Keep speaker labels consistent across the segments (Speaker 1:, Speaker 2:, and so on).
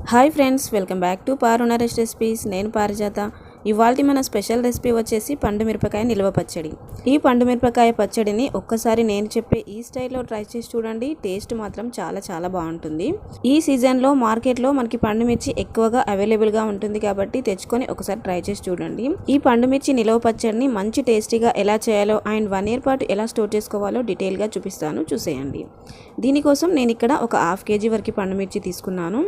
Speaker 1: Hi friends, welcome back to Parunaresh recipes. నేను పారిజాత. ఇవాల్టి మన స్పెషల్ రెసిపీ వచ్చేసి పండు మిరపకాయ నిల్వ పచ్చడి. ఈ పండు మిరపకాయ పచ్చడిని ఒక్కసారి నేను చెప్పే ఈ స్టైల్లో ట్రై చేసి చూడండి. టేస్ట్ మాత్రం చాలా చాలా బాగుంటుంది. ఈ సీజన్లో మార్కెట్లో మనకి పండు మిర్చి ఎక్కువగా అవైలబుల్గా ఉంటుంది కాబట్టి తెచ్చుకొని ఒకసారి ట్రై చేసి చూడండి. ఈ పండు మిర్చి నిల్వ పచ్చడిని మంచి టేస్టీగా ఎలా చేయాలో అండ్ 1 year పాటు ఎలా స్టోర్ చేసుకోవాలో డీటెయిల్గా చూపిస్తాను, చూసేయండి. దీనికోసం నేను ఇక్కడ ఒక 1/2 kg వరకు పండు మిర్చి తీసుకున్నాను.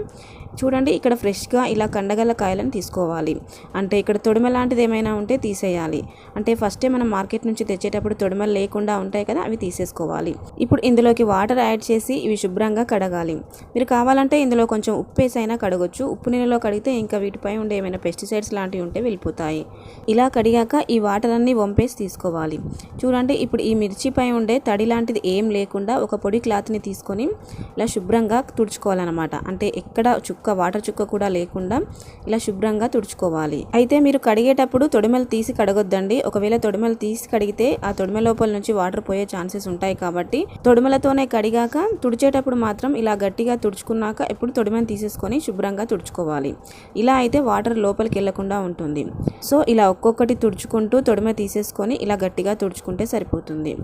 Speaker 1: చూడండి, ఇక్కడ ఫ్రెష్గా ఇలా కండగల కాయలను తీసుకోవాలి. అంటే ఇక్కడ తొడిమ లాంటిది ఏమైనా ఉంటే తీసేయాలి. అంటే ఫస్టే మనం మార్కెట్ నుంచి తెచ్చేటప్పుడు తొడిమలు లేకుండా ఉంటాయి కదా, అవి తీసేసుకోవాలి. ఇప్పుడు ఇందులోకి వాటర్ యాడ్ చేసి ఇవి శుభ్రంగా కడగాలి. మీరు కావాలంటే ఇందులో కొంచెం ఉప్పు వేసైనా కడగొచ్చు. ఉప్పు నీళ్ళలో కడిగితే ఇంకా వీటిపై ఉండే ఏమైనా పెస్టిసైడ్స్ లాంటివి ఉంటే వెళ్ళిపోతాయి. ఇలా కడిగాక ఈ వాటర్ అన్ని వంపేసి తీసుకోవాలి. చూడండి, ఇప్పుడు ఈ మిర్చిపై ఉండే తడి లాంటిది ఏం లేకుండా ఒక పొడి క్లాత్ని తీసుకొని ఇలా శుభ్రంగా తుడుచుకోవాలన్నమాట. అంటే ఎక్కడ వాటర్ చుక్క కూడా లేకుండా ఇలా శుభ్రంగా తుడుచుకోవాలి. అయితే మీరు కడిగేటప్పుడు తొడిమలు తీసి కడగొద్దండి. ఒకవేళ తొడిమలు తీసి కడిగితే ఆ తొడిమ లోపల నుంచి వాటర్ పోయే ఛాన్సెస్ ఉంటాయి కాబట్టి తొడిమలతోనే కడిగాక తుడిచేటప్పుడు మాత్రం ఇలా గట్టిగా తుడుచుకున్నాక ఎప్పుడు తొడిమని తీసేసుకొని శుభ్రంగా తుడుచుకోవాలి. ఇలా అయితే వాటర్ లోపలికి వెళ్లకుండా ఉంటుంది. సో ఇలా ఒక్కొక్కటి తుడుచుకుంటూ తొడిమ తీసేసుకొని ఇలా గట్టిగా తుడుచుకుంటే సరిపోతుంది.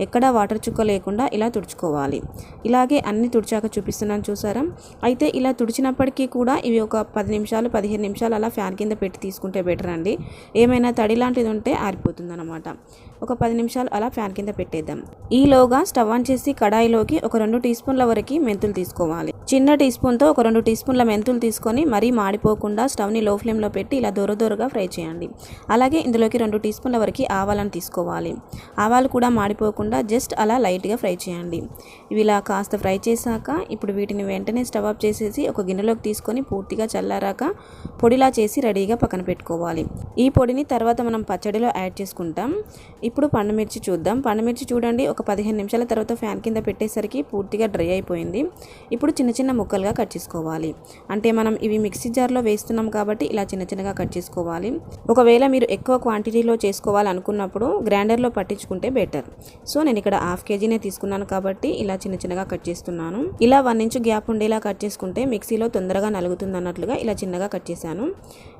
Speaker 1: ఎక్కడ వాటర్ చుక్క లేకుండా ఇలా తుడుచుకోవాలి. ఇలాగే అన్ని తుడిచాక చూపిస్తున్నాను, చూసారా? అయితే ఇలా తుడిచినప్పటికీ కూడా ఇవి ఒక 10 నిమిషాలు 15 నిమిషాలు అలా ఫ్యాన్ కింద పెట్టి తీసుకుంటే బెటర్ అండి. ఏమైనా తడి లాంటిది ఉంటే ఆరిపోతుంది అనమాట. ఒక 10 నిమిషాలు అలా ఫ్యాన్ కింద పెట్టేద్దాం. ఈలోగా స్టవ్ ఆన్ చేసి కడాయిలోకి ఒక 2 టీ స్పూన్ల వరకు మెంతులు తీసుకోవాలి. చిన్న టీ స్పూన్తో ఒక 2 టీ స్పూన్ల మెంతులు తీసుకొని మరీ మాడిపోకుండా స్టవ్ని లో ఫ్లేమ్లో పెట్టి ఇలా దొరదొరగా ఫ్రై చేయండి. అలాగే ఇందులోకి 2 టీ స్పూన్ల వరకు ఆవాలను తీసుకోవాలి. ఆవాలు కూడా మాడిపోకుండా జస్ట్ అలా లైట్గా ఫ్రై చేయండి. ఇవి ఇలా కాస్త ఫ్రై చేశాక ఇప్పుడు వీటిని వెంటనే స్టవ్ ఆఫ్ చేసేసి ఒక గిన్నెలోకి తీసుకొని పూర్తిగా చల్లారాక పొడిలా చేసి రెడీగా పక్కన పెట్టుకోవాలి. ఈ పొడిని తర్వాత మనం పచ్చడిలో యాడ్ చేసుకుంటాం. ఇప్పుడు పండుమిర్చి చూద్దాం. పండుమిర్చి చూడండి, ఒక 15 నిమిషాల తర్వాత ఫ్యాన్ కింద పెట్టేసరికి పూర్తిగా డ్రై అయిపోయింది. ఇప్పుడు చిన్న చిన్న ముక్కలుగా కట్ చేసుకోవాలి. అంటే మనం ఇవి మిక్సీ జార్లో వేస్తున్నాం కాబట్టి ఇలా చిన్న చిన్నగా కట్ చేసుకోవాలి. ఒకవేళ మీరు ఎక్కువ క్వాంటిటీలో చేసుకోవాలనుకున్నప్పుడు గ్రైండర్లో పట్టించుకుంటే బెటర్. సో నేను ఇక్కడ 1/2 kgనే తీసుకున్నాను కాబట్టి ఇలా చిన్న చిన్నగా కట్ చేస్తున్నాను. ఇలా 1 inch గ్యాప్ ఉండేలా కట్ చేసుకుంటే మిక్సీలో తొందరగా నలుగుతుంది అన్నట్లుగా ఇలా చిన్నగా కట్ చేశాను.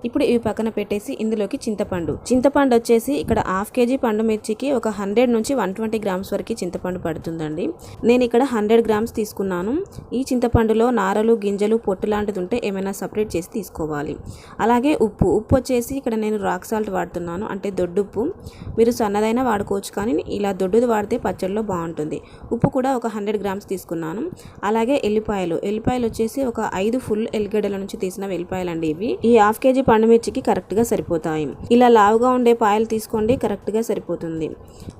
Speaker 1: ఇప్పుడు ఇవి పక్కన పెట్టేసి ఇందులోకి చింతపండు వచ్చేసి ఇక్కడ 1/2 kg పండు మిర్చికి ఒక 100 నుంచి 120 grams వరకు చింతపండు పడుతుందండి. నేను ఇక్కడ 100 grams తీసుకున్నాను. ఈ చింతపండులో నారలు గింజలు పొట్టు లాంటిది ఉంటే ఏమైనా సపరేట్ చేసి తీసుకోవాలి. అలాగే ఉప్పు వచ్చేసి ఇక్కడ నేను రాక్ సాల్ట్ వాడుతున్నాను, అంటే దొడ్డుప్పు. మీరు సన్నదైనా వాడుకోవచ్చు, కానీ ఇలా దొడ్డుది వాడితే పచ్చడిలో బాగుంటుంది. ఉప్పు కూడా ఒక 100 grams తీసుకున్నాను. అలాగే ఎల్లిపాయలు వచ్చేసి ఒక 5 full ఎల్లిగడ్డల నుంచి తీసిన వెల్లిపాయలు అండి. ఇవి ఈ 1/2 kg పండు మిర్చికి కరెక్ట్గా సరిపోతాయి. ఇలా లావుగా ఉండే పాయలు తీసుకోండి, కరెక్ట్గా సరిపోతుంది.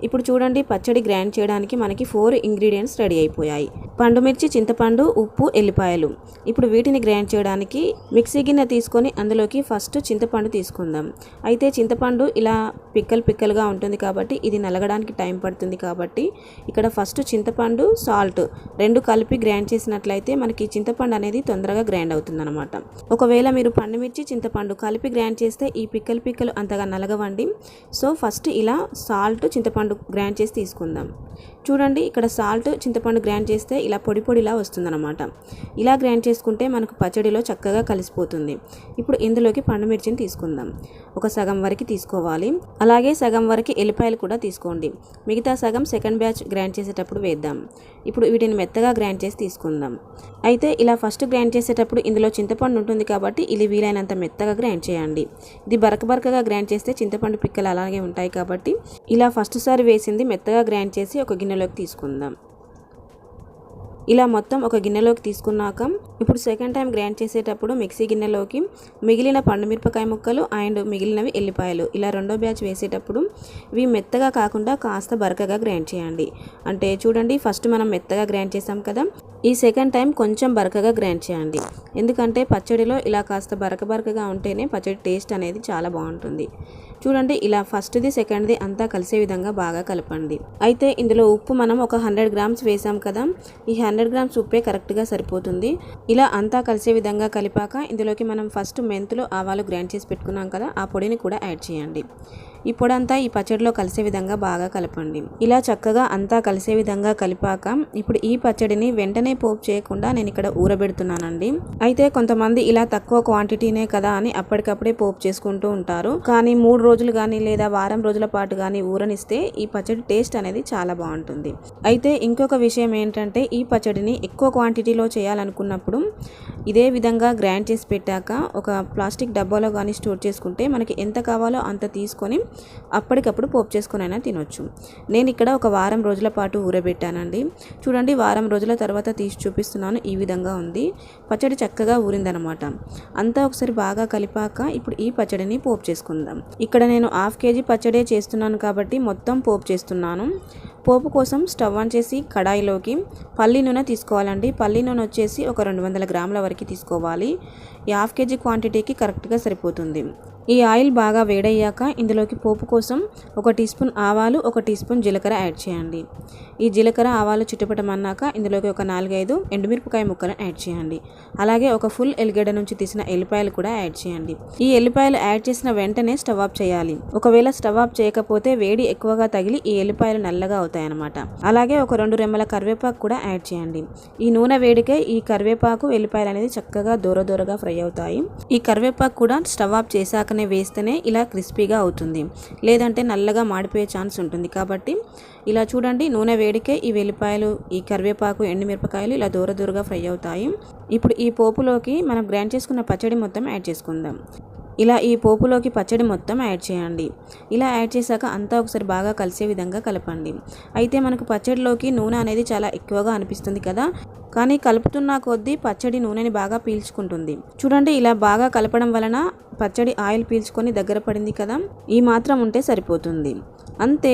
Speaker 1: ఇప్పుడు చూడండి, పచ్చడి గ్రైండ్ చేయడానికి మనకి 4 ingredients రెడీ అయిపోయాయి. పండు మిర్చి, చింతపండు, ఉప్పు, ఎల్లిపాయలు. ఇప్పుడు వీటిని గ్రైండ్ చేయడానికి మిక్సీ గిన్నె తీసుకొని అందులోకి ఫస్ట్ చింతపండు తీసుకుందాం. అయితే చింతపండు ఇలా పిక్కలుగా ఉంటుంది కాబట్టి ఇది నలగడానికి టైం పడుతుంది కాబట్టి ఇక్కడ ఫస్ట్ చింతపండు సాల్ట్ 2 కలిపి గ్రైండ్ చేసినట్లయితే మనకి చింతపండు అనేది తొందరగా గ్రైండ్ అవుతుంది అనమాట. ఒకవేళ మీరు పండు మిర్చి చింతపండు కలిపి గ్రైండ్ చేస్తే ఈ పిక్కలు అంతగా నలగవండి. సో ఫస్ట్ ఇలా సాల్ట్ చింతపండు గ్రైండ్ చేసి తీసుకుందాం. చూడండి, ఇక్కడ సాల్ట్ చింతపండు గ్రైండ్ చేస్తే ఇలా పొడిలా వస్తుందన్నమాట. ఇలా గ్రైండ్ చేసుకుంటే మనకు పచ్చడిలో చక్కగా కలిసిపోతుంది. ఇప్పుడు ఇందులోకి పండు మిర్చిని తీసుకుందాం. ఒక సగం వరకు తీసుకోవాలి. అలాగే సగం వరకు ఎల్లిపాయలు కూడా తీసుకోండి. మిగతా సగం సెకండ్ బ్యాచ్ గ్రైండ్ చేసేటప్పుడు వేద్దాం. ఇప్పుడు వీటిని మెత్తగా గ్రైండ్ చేసి తీసుకుందాం. అయితే ఇలా ఫస్ట్ గ్రైండ్ చేసేటప్పుడు ఇందులో చింతపండు ఉంటుంది కాబట్టి ఇది వీలైనంత మెత్తగా గ్రైండ్ చేయండి. ఇది బరకగా గ్రైండ్ చేస్తే చింతపండు పిక్కలు అలాగే ఉంటాయి కాబట్టి ఇలా ఫస్ట్ సారి వేసింది మెత్తగా గ్రైండ్ చేసి ఒక గిన్నెలోకి తీసుకుందాం. ఇలా మొత్తం ఒక గిన్నెలోకి తీసుకున్నాక ఇప్పుడు సెకండ్ టైం గ్రైండ్ చేసేటప్పుడు మిక్సీ గిన్నెలోకి మిగిలిన పండు మిరపకాయ ముక్కలు అండ్ మిగిలినవి ఎల్లిపాయలు ఇలా రెండో బ్యాచ్ వేసేటప్పుడు ఇవి మెత్తగా కాకుండా కాస్త బరకగా గ్రైండ్ చేయండి. అంటే చూడండి, ఫస్ట్ మనం మెత్తగా గ్రైండ్ చేసాం కదా, ఈ సెకండ్ టైం కొంచెం బరకగా గ్రైండ్ చేయండి. ఎందుకంటే పచ్చడిలో ఇలా కాస్త బరకగా ఉంటేనే పచ్చడి టేస్ట్ అనేది చాలా బాగుంటుంది. చూడండి, ఇలా ఫస్ట్ది సెకండ్ది అంతా కలిసే విధంగా బాగా కలపండి. అయితే ఇందులో ఉప్పు మనం ఒక 100 grams వేసాం కదా, ఈ 100 grams ఉప్పే కరెక్ట్గా సరిపోతుంది. ఇలా అంతా కలిసే విధంగా కలిపాక ఇందులోకి మనం ఫస్ట్ మెంతులు ఆవాలు గ్రైండ్ చేసి పెట్టుకున్నాం కదా, ఆ పొడిని కూడా యాడ్ చేయండి. ఈ పొడి అంతా ఈ పచ్చడిలో కలిసే విధంగా బాగా కలపండి. ఇలా చక్కగా అంతా కలిసే విధంగా కలిపాక ఇప్పుడు ఈ పచ్చడిని వెంటనే ముందుగానే పోపు చేయకుండా నేను ఇక్కడ ఊరబెడుతున్నానండి. అయితే కొంతమంది ఇలా తక్కువ క్వాంటిటీనే కదా అని అప్పటికప్పుడే పోపు చేసుకుంటూ ఉంటారు. కానీ 3 రోజులు కానీ లేదా వారం రోజుల పాటు కానీ ఊరనిస్తే ఈ పచ్చడి టేస్ట్ అనేది చాలా బాగుంటుంది. అయితే ఇంకొక విషయం ఏంటంటే ఈ పచ్చడిని ఎక్కువ క్వాంటిటీలో చేయాలనుకున్నప్పుడు ఇదే విధంగా గ్రైండ్ చేసి పెట్టాక ఒక ప్లాస్టిక్ డబ్బాలో కానీ స్టోర్ చేసుకుంటే మనకి ఎంత కావాలో అంత తీసుకొని అప్పటికప్పుడు పోపు చేసుకొని అయినా తినొచ్చు. నేను ఇక్కడ ఒక వారం రోజుల పాటు ఊరబెట్టానండి. చూడండి, వారం రోజుల తర్వాత తీసి చూపిస్తున్నాను. ఈ విధంగా ఉంది. పచ్చడి చక్కగా ఊరిందనమాట. అంతా ఒకసారి బాగా కలిపాక ఇప్పుడు ఈ పచ్చడిని పోపు చేసుకుందాం. ఇక్కడ నేను 1/2 kg పచ్చడే చేస్తున్నాను కాబట్టి మొత్తం పోపు చేస్తున్నాను. పోపు కోసం స్టవ్ ఆన్ చేసి కడాయిలోకి పల్లి నూనె తీసుకోవాలండి. పల్లి నూనె వచ్చేసి ఒక 200 గ్రాముల వరకు తీసుకోవాలి. ఈ 1/2 kg క్వాంటిటీకి కరెక్ట్గా సరిపోతుంది. ఈ ఆయిల్ బాగా వేడయ్యాక ఇందులోకి పోపు కోసం 1 టీ స్పూన్ ఆవాలు, 1 టీ స్పూన్ జీలకర్ర యాడ్ చేయండి. ఈ జీలకర్ర ఆవాలు చిటపటమన్నాక ఇందులోకి ఒక 4-5 ఎండుమిరపకాయ ముక్కలను యాడ్ చేయండి. అలాగే ఒక ఫుల్ ఎల్లిగడ్డ నుంచి తీసిన ఎల్లిపాయలు కూడా యాడ్ చేయండి. ఈ ఎల్లిపాయలు యాడ్ చేసిన వెంటనే స్టవ్ ఆఫ్ చేయాలి. ఒకవేళ స్టవ్ ఆఫ్ చేయకపోతే వేడి ఎక్కువగా తగిలి ఈ ఎల్లిపాయలు నల్లగా అవుతాయన్నమాట. అలాగే ఒక 2 రెమ్మల కరివేపాకు కూడా యాడ్ చేయండి. ఈ నూనె వేడికే ఈ కరివేపాకు ఎల్లిపాయలు అనేది చక్కగా దూరగా ఫ్రై అవుతాయి. ఈ కరివేపాకు కూడా స్టవ్ ఆఫ్ చేశాక వేస్తేనే ఇలా క్రిస్పీగా అవుతుంది, లేదంటే నల్లగా మాడిపోయే ఛాన్స్ ఉంటుంది. కాబట్టి ఇలా చూడండి, నూనె వేడికే ఈ వెల్లిపాయలు, ఈ కరివేపాకు, ఎండుమిరపకాయలు ఇలా దూరగా ఫ్రై అవుతాయి. ఇప్పుడు ఈ పోపులోకి మనం గ్రైండ్ చేసుకున్న పచ్చడి మొత్తం యాడ్ చేసుకుందాం. ఇలా ఈ పోపులోకి పచ్చడి మొత్తం యాడ్ చేయండి. ఇలా యాడ్ చేశాక అంతా ఒకసారి బాగా కలిసే విధంగా కలపండి. అయితే మనకు పచ్చడిలోకి నూనె అనేది చాలా ఎక్కువగా అనిపిస్తుంది కదా, కానీ కలుపుతున్న కొద్దీ పచ్చడి నూనెని బాగా పీల్చుకుంటుంది. చూడండి, ఇలా బాగా కలపడం వలన పచ్చడి ఆయిల్ పీల్చుకొని దగ్గర పడింది కదా, ఈ మాత్రం ఉంటే సరిపోతుంది. అంతే,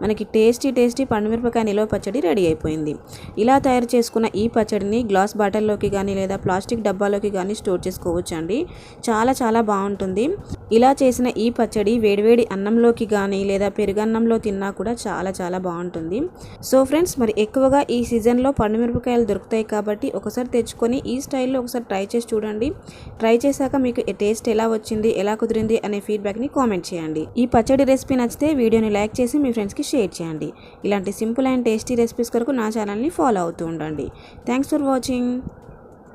Speaker 1: మనకి టేస్టీ పండుమిరపకాయ నిలవ పచ్చడి రెడీ అయిపోయింది. ఇలా తయారు చేసుకున్న ఈ పచ్చడిని గ్లాస్ బాటిల్లోకి కానీ లేదా ప్లాస్టిక్ డబ్బాలోకి కానీ స్టోర్ చేసుకోవచ్చు అండి. చాలా బాగుంటుంది. ఇలా చేసిన ఈ పచ్చడి వేడివేడి అన్నంలోకి కానీ లేదా పెరుగన్నంలో తిన్నా కూడా చాలా బాగుంటుంది. సో ఫ్రెండ్స్, మరి ఎక్కువగా ఈ సీజన్లో పండుమిరపకాయలు దొరుకుతాయి కాబట్టి ఒకసారి తెచ్చుకొని ఈ స్టైల్లో ఒకసారి ట్రై చేసి చూడండి. ట్రై చేశాక మీకు టేస్ట్ ఎలా వచ్చింది, ఎలా కుదిరింది అనే ఫీడ్బ్యాక్ని కామెంట్ చేయండి. ఈ పచ్చడి రెసిపీ నచ్చితే వీడియోని లైక్ చేసి మీ ఫ్రెండ్స్కి షేర్ చేయండి. ఇలాంటి సింపుల్ అండ్ టేస్టీ రెసిపీస్ కొరకు నా ఛానల్ని ఫాలో అవుతూ ఉండండి. Thanks for watching.